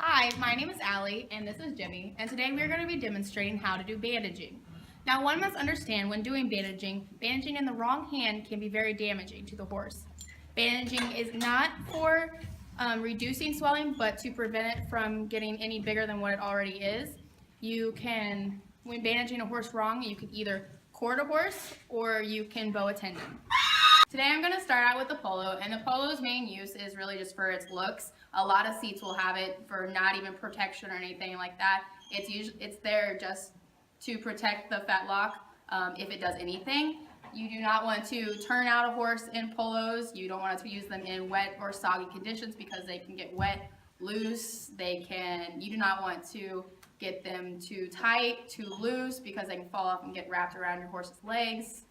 Hi, my name is Allie, and this is Jimmy, and today we are going to be demonstrating how to do bandaging. Now, one must understand when doing bandaging in the wrong hand can be very damaging to the horse. Bandaging is not for reducing swelling, but to prevent it from getting any bigger than what it already is. When bandaging a horse wrong, you can either cord a horse or you can bow a tendon. Today I'm going to start out with the polo, and the polo's main use is really just for its looks. A lot of seats will have it for not even protection or anything like that. It's there just to protect the fetlock if it does anything. You do not want to turn out a horse in polos. You don't want to use them in wet or soggy conditions because they can get wet, loose. You do not want to get them too tight, too loose, because they can fall off and get wrapped around your horse's legs.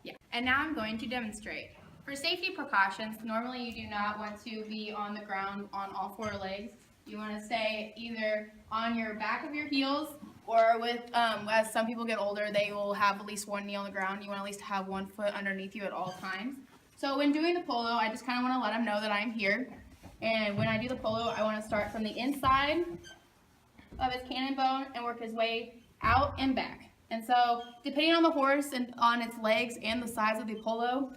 Yeah. And now I'm going to demonstrate. For safety precautions, normally you do not want to be on the ground on all four legs. You want to stay either on your back of your heels, or as some people get older, they will have at least one knee on the ground. You want to at least have one foot underneath you at all times. So when doing the polo, I just kind of want to let them know that I'm here. And when I do the polo, I want to start from the inside of his cannon bone and work his way out and back. And so, depending on the horse and on its legs and the size of the polo,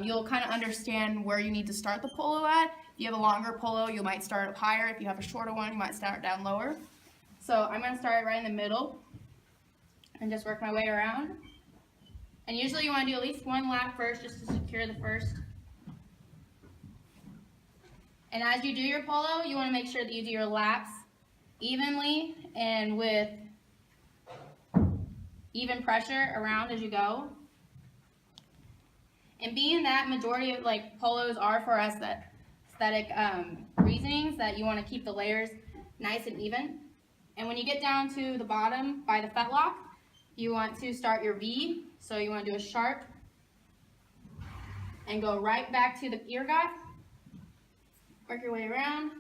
you'll kind of understand where you need to start the polo at. If you have a longer polo, you might start up higher. If you have a shorter one, you might start down lower. So I'm going to start right in the middle and just work my way around. And usually you want to do at least one lap first just to secure the first. And as you do your polo, you want to make sure that you do your laps evenly and with even pressure around as you go. And being that majority of polos are for aesthetic reasonings, that you want to keep the layers nice and even. And when you get down to the bottom by the fetlock, you want to start your V. So you want to do a sharp and go right back to the ear gut. Work your way around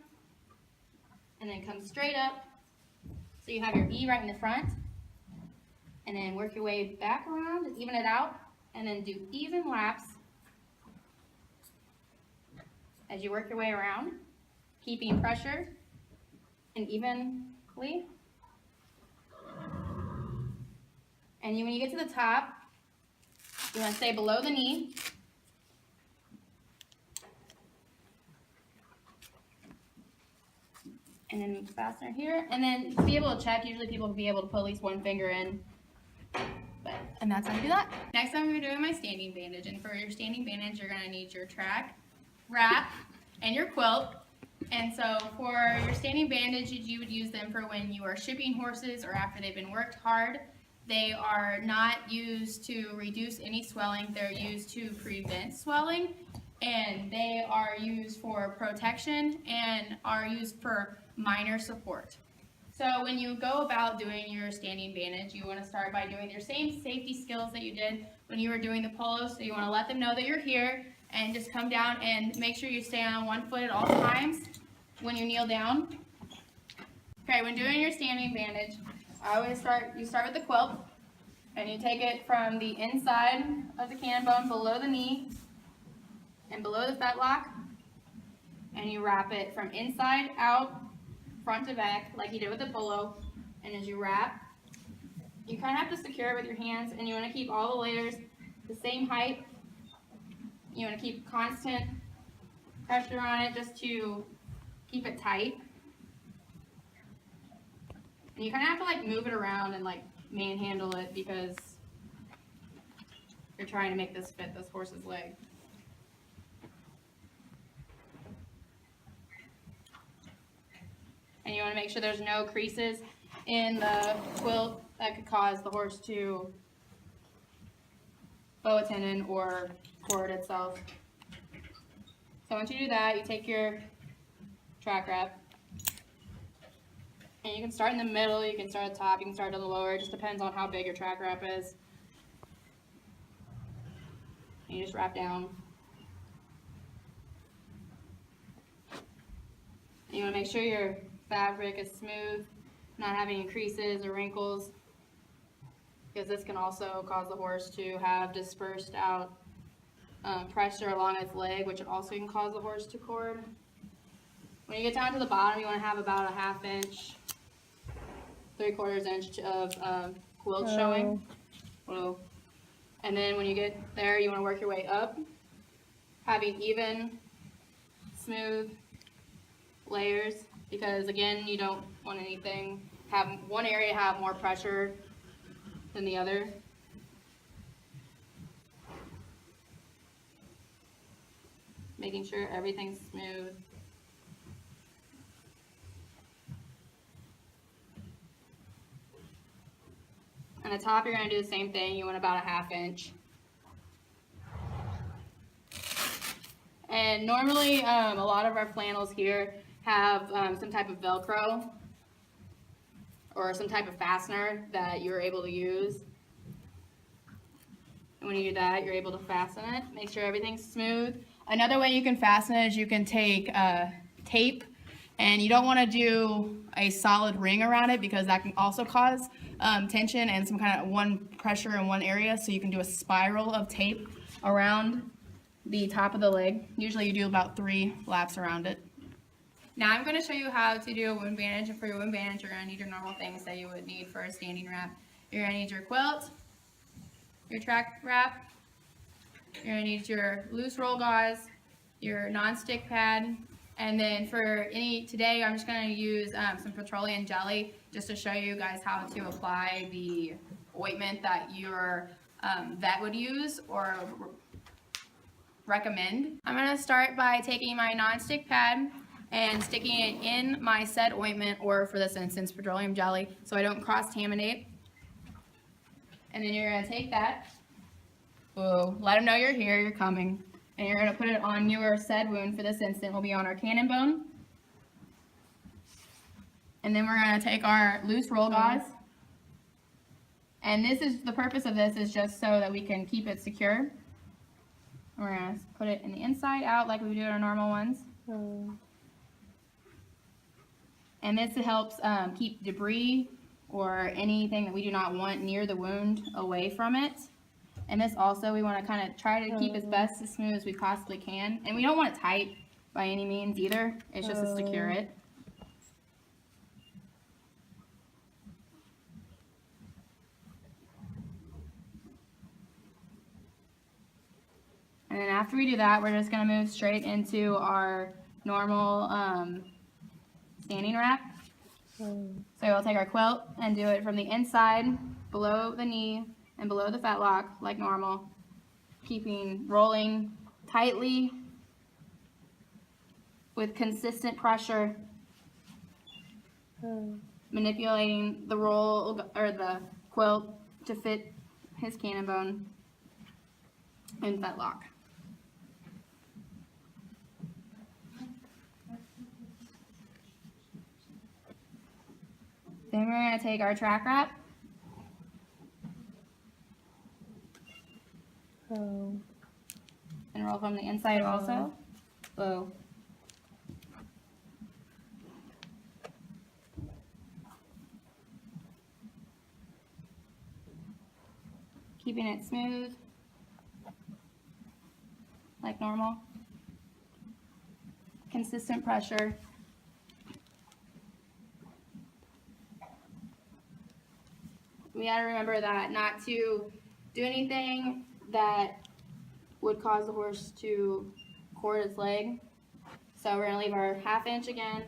and then come straight up. So you have your E right in the front. And then work your way back around and even it out, and then do even laps as you work your way around, keeping pressure and evenly. And when you get to the top, you want to stay below the knee. And then fastener here, and then to be able to check, usually people will be able to put at least one finger in. And that's how you do that. Next I'm going to be doing my standing bandage, and for your standing bandage you're going to need your track, wrap, and your quilt. And so for your standing bandages, you would use them for when you are shipping horses or after they've been worked hard. They are not used to reduce any swelling, they're used to prevent swelling, and they are used for protection and are used for minor support. So when you go about doing your standing bandage, you want to start by doing your same safety skills that you did when you were doing the polo. So you want to let them know that you're here and just come down and make sure you stay on one foot at all times when you kneel down. Okay, when doing your standing bandage, you start with the quilt, and you take it from the inside of the cannon bone below the knee and below the fetlock, and you wrap it from inside out, front to back, like you did with the polo. And as you wrap, you kind of have to secure it with your hands, and you want to keep all the layers the same height. You want to keep constant pressure on it just to keep it tight. And you kind of have to move it around and manhandle it because you're trying to make this fit this horse's leg. And you want to make sure there's no creases in the quilt that could cause the horse to bow a tendon or cord itself. So once you do that, you take your track wrap, and you can start in the middle, you can start at the top, you can start on the lower, it just depends on how big your track wrap is. And you just wrap down. And you want to make sure your fabric is smooth, not having any creases or wrinkles, because this can also cause the horse to have dispersed out pressure along its leg, which also can cause the horse to cord. When you get down to the bottom, you want to have about a 1/2 inch, 3/4 inch of quilt showing. Whoa. And then when you get there, you want to work your way up, having even, smooth layers, because again, you don't want anything, have one area have more pressure than the other. Making sure everything's smooth. On the top, you're going to do the same thing. You want about a 1/2 inch. And normally, a lot of our flannels here have some type of Velcro or some type of fastener that you're able to use. And when you do that, you're able to fasten it. Make sure everything's smooth. Another way you can fasten it is you can take tape, and you don't want to do a solid ring around it because that can also cause tension and some kind of one pressure in one area. So you can do a spiral of tape around the top of the leg. Usually you do about 3 laps around it. Now I'm going to show you how to do a wound bandage, and for your wound bandage you're going to need your normal things that you would need for a standing wrap. You're going to need your quilt, your track wrap, you're going to need your loose roll gauze, your non-stick pad, and then for today I'm just going to use some petroleum jelly just to show you guys how to apply the ointment that your vet would use or recommend. I'm going to start by taking my non-stick pad and sticking it in my said ointment, or for this instance petroleum jelly, so I don't cross-contaminate. And then you're going to take that, let them know you're here, you're coming, and you're going to put it on your said wound. For this instant will be on our cannon bone. And then we're going to take our loose roll gauze, and the purpose of this is just so that we can keep it secure. We're going to put it in the inside out like we do our normal ones. And this helps keep debris or anything that we do not want near the wound away from it. And this also, we want to kind of try to keep as best as smooth as we possibly can. And we don't want it tight by any means either. It's just to secure it. And then after we do that, we're just going to move straight into our normal standing wrap. So we'll take our quilt and do it from the inside, below the knee, and below the fetlock like normal, rolling tightly with consistent pressure, manipulating the roll or the quilt to fit his cannon bone and fetlock. Then we're going to take our track wrap and roll from the inside also. Keeping it smooth like normal. Consistent pressure. We got to remember that not to do anything that would cause the horse to cord its leg. So we're going to leave our 1/2 inch again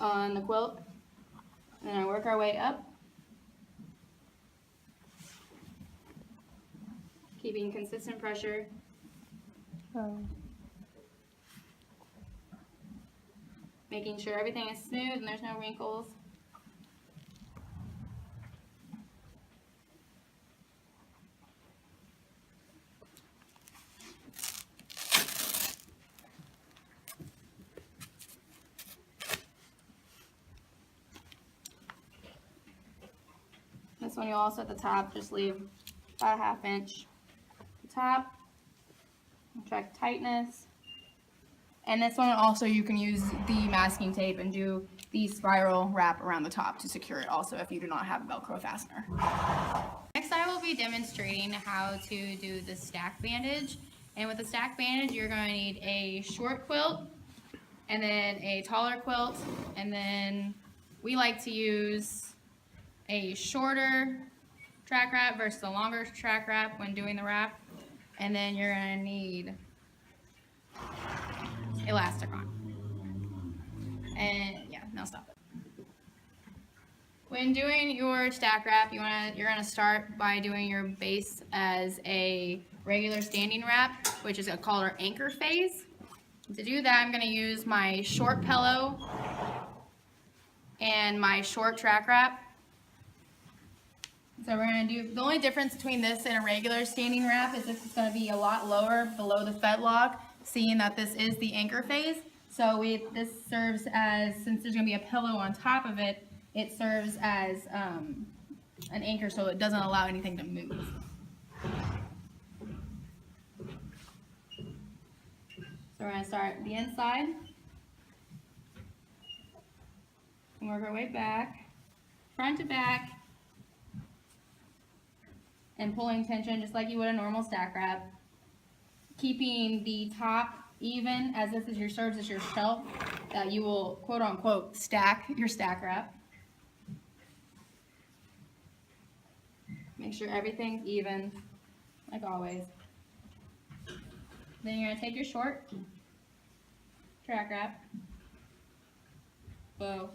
on the quilt, and then I work our way up, keeping consistent pressure. Making sure everything is smooth and there's no wrinkles. This one you'll also at the top just leave about a 1/2 inch at the top. Check tightness. And this one also you can use the masking tape and do the spiral wrap around the top to secure it also if you do not have a Velcro fastener. Next I will be demonstrating how to do the stack bandage. And with the stack bandage you're going to need a short quilt and then a taller quilt, and then we like to use a shorter track wrap versus a longer track wrap when doing the wrap. And then you're going to need elastic on. And yeah, now stop it. When doing your stack wrap, you're gonna start by doing your base as a regular standing wrap, which is called our anchor phase. To do that, I'm gonna use my short pillow and my short track wrap. So we're gonna do, the only difference between this and a regular standing wrap is this is gonna be a lot lower below the fedlock, seeing that this is the anchor phase. So this serves as, since there's gonna be a pillow on top of it, it serves as an anchor so it doesn't allow anything to move. So we're going to start the inside and work our way back, front to back, and pulling tension just like you would a normal stack wrap, keeping the top even as this is serves as your shelf that you will quote unquote stack your stack wrap. Make sure everything's even, like always. Then you're going to take your short track wrap, bow,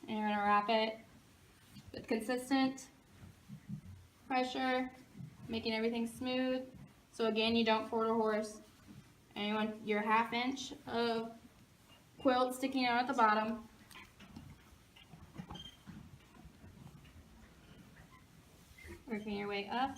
and you're going to wrap it with consistent pressure, making everything smooth. So again, you don't quarter horse, and you want your 1/2 inch of quilt sticking out at the bottom. Working your way up.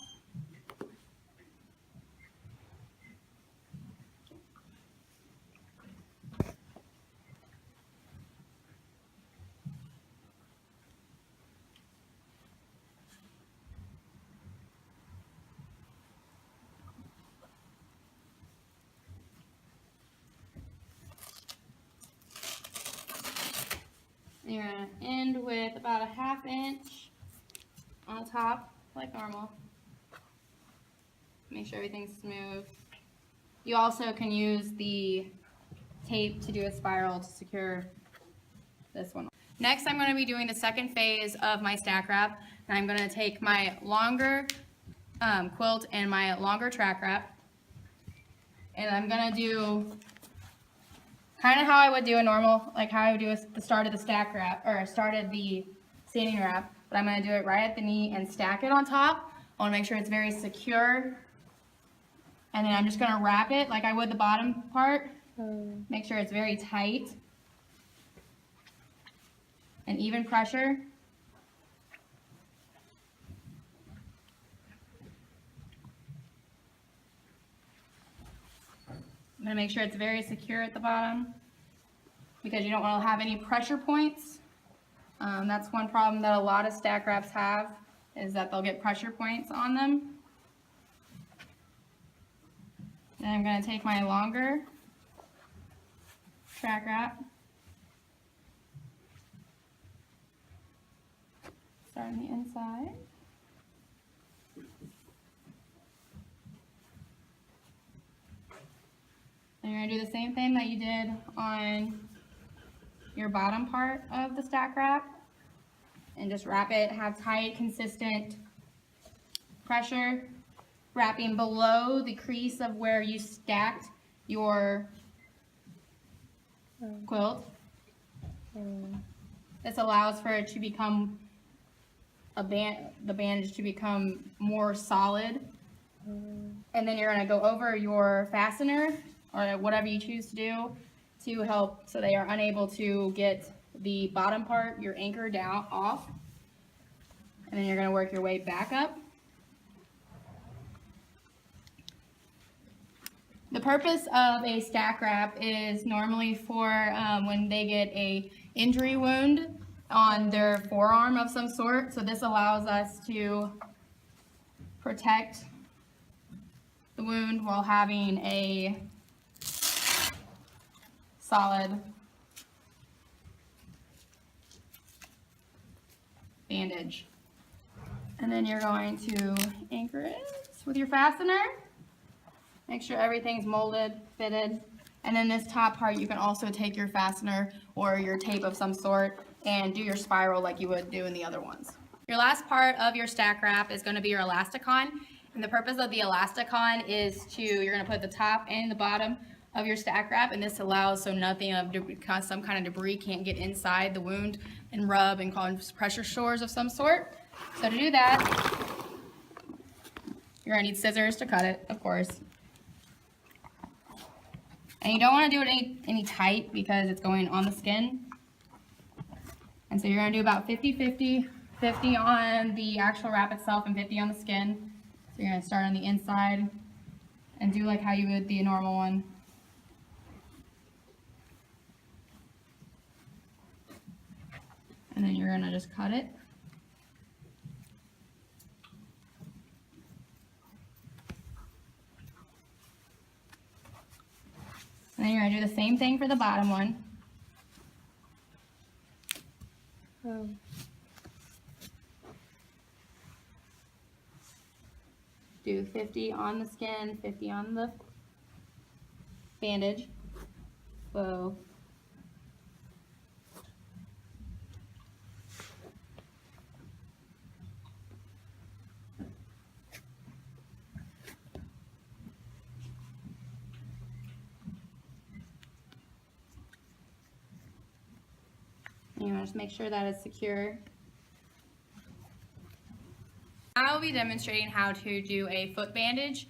You're going to end with about a 1/2 inch on top, like normal. Make sure everything's smooth. You also can use the tape to do a spiral to secure this one. Next, I'm going to be doing the second phase of my stack wrap, and I'm going to take my longer quilt and my longer track wrap, and I'm going to do kind of how I would do a normal, like how I would do the start of the stack wrap, or started the standing wrap, but I'm going to do it right at the knee and stack it on top. I want to make sure it's very secure, and then I'm just going to wrap it like I would the bottom part. Make sure it's very tight and even pressure. I'm going to make sure it's very secure at the bottom because you don't want to have any pressure points. That's one problem that a lot of stack wraps have, is that they'll get pressure points on them. Then I'm going to take my longer track wrap, start on the inside. And you're going to do the same thing that you did on your bottom part of the stack wrap, and just wrap it, have tight, consistent pressure, wrapping below the crease of where you stacked your quilt. This allows for it to become the bandage to become more solid. And then you're going to go over your fastener or whatever you choose to do to help so they are unable to get the bottom part, your anchor, down off. And then you're going to work your way back up. The purpose of a stack wrap is normally for when they get a injury wound on their forearm of some sort. So this allows us to protect the wound while having a solid bandage. And then you're going to anchor it with your fastener. Make sure everything's molded, fitted. And then this top part, you can also take your fastener or your tape of some sort and do your spiral like you would do in the other ones. Your last part of your stack wrap is going to be your elasticon. And the purpose of the elasticon is you're going to put the top and the bottom of your stack wrap, and this allows so nothing of some kind of debris can't get inside the wound and rub and cause pressure sores of some sort. So to do that, you're going to need scissors to cut it, of course. And you don't want to do it any tight because it's going on the skin. And so you're going to do about 50-50, 50 on the actual wrap itself and 50 on the skin. So you're going to start on the inside and do like how you would the normal one. And then you're going to just cut it. And then you're going to do the same thing for the bottom one. Do 50 on the skin, 50 on the bandage. Whoa. You want to just make sure that it's secure. I will be demonstrating how to do a foot bandage.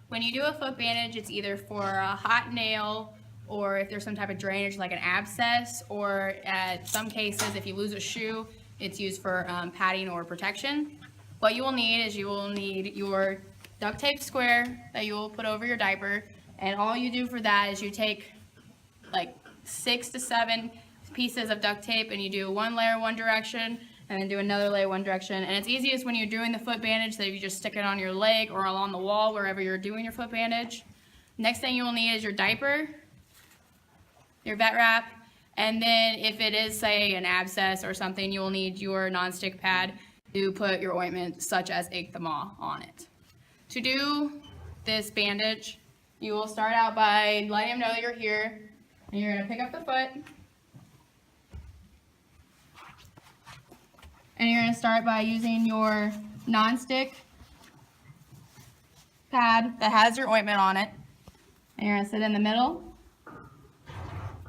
When you do a foot bandage, it's either for a hot nail or if there's some type of drainage like an abscess, or at some cases if you lose a shoe, it's used for padding or protection. What you will need is you will need your duct tape square that you will put over your diaper, and all you do for that is you take like 6 to 7 pieces of duct tape and you do one layer one direction and then do another layer one direction. And it's easiest when you're doing the foot bandage that you just stick it on your leg or along the wall wherever you're doing your foot bandage. Next thing you will need is your diaper, your vet wrap, and then if it is, say, an abscess or something, you will need your nonstick pad to put your ointment such as Ecthamol on it. To do this bandage, you will start out by letting them know that you're here, and you're going to pick up the foot. And you're going to start by using your non-stick pad that has your ointment on it. And you're going to sit in the middle,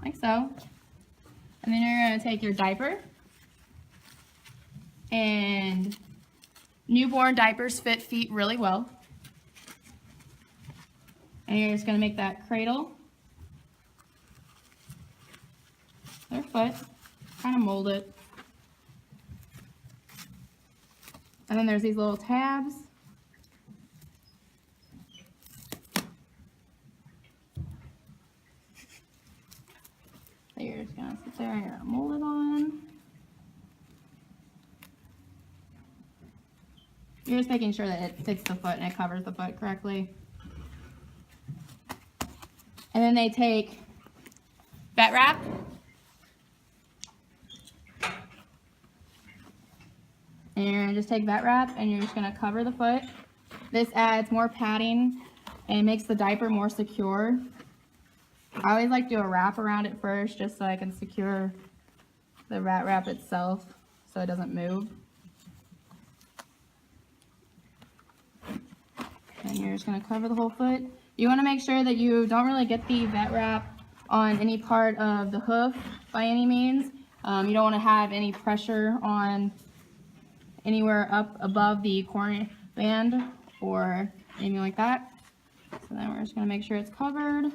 like so. And then you're going to take your diaper. And newborn diapers fit feet really well. And you're just going to make that cradle their foot, kind of mold it. And then there's these little tabs. So you're just going to sit there and you're going to mold it on. You're just making sure that it fits the foot and it covers the foot correctly. And then they take vet wrap. And you're going to just take vet wrap and you're just going to cover the foot. This adds more padding and makes the diaper more secure. I always like to do a wrap around it first just so I can secure the vet wrap itself so it doesn't move. And you're just going to cover the whole foot. You want to make sure that you don't really get the vet wrap on any part of the hoof by any means. You don't want to have any pressure on anywhere up above the corner band or anything like that. So then we're just going to make sure it's covered.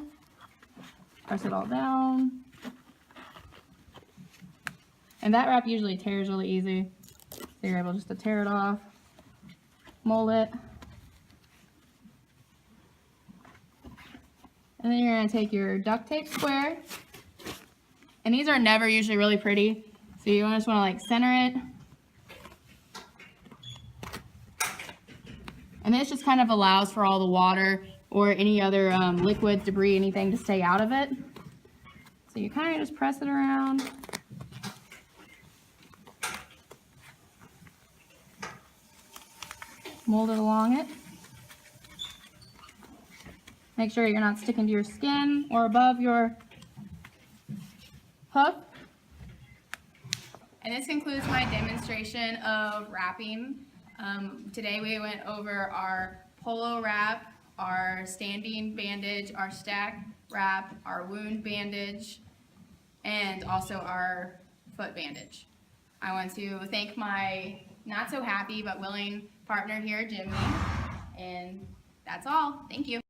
Press it all down. And that wrap usually tears really easy. So you're able just to tear it off, mold it. And then you're going to take your duct tape square. And these are never usually really pretty. So you just want to like center it. And this just kind of allows for all the water or any other liquid, debris, anything to stay out of it. So you kind of just press it around. mold it along it. Make sure you're not sticking to your skin or above your hoof. And this concludes my demonstration of wrapping. Today we went over our polo wrap, our standing bandage, our stack wrap, our wound bandage, and also our foot bandage. I want to thank my not so happy but willing partner here, Jimmy, and that's all. Thank you.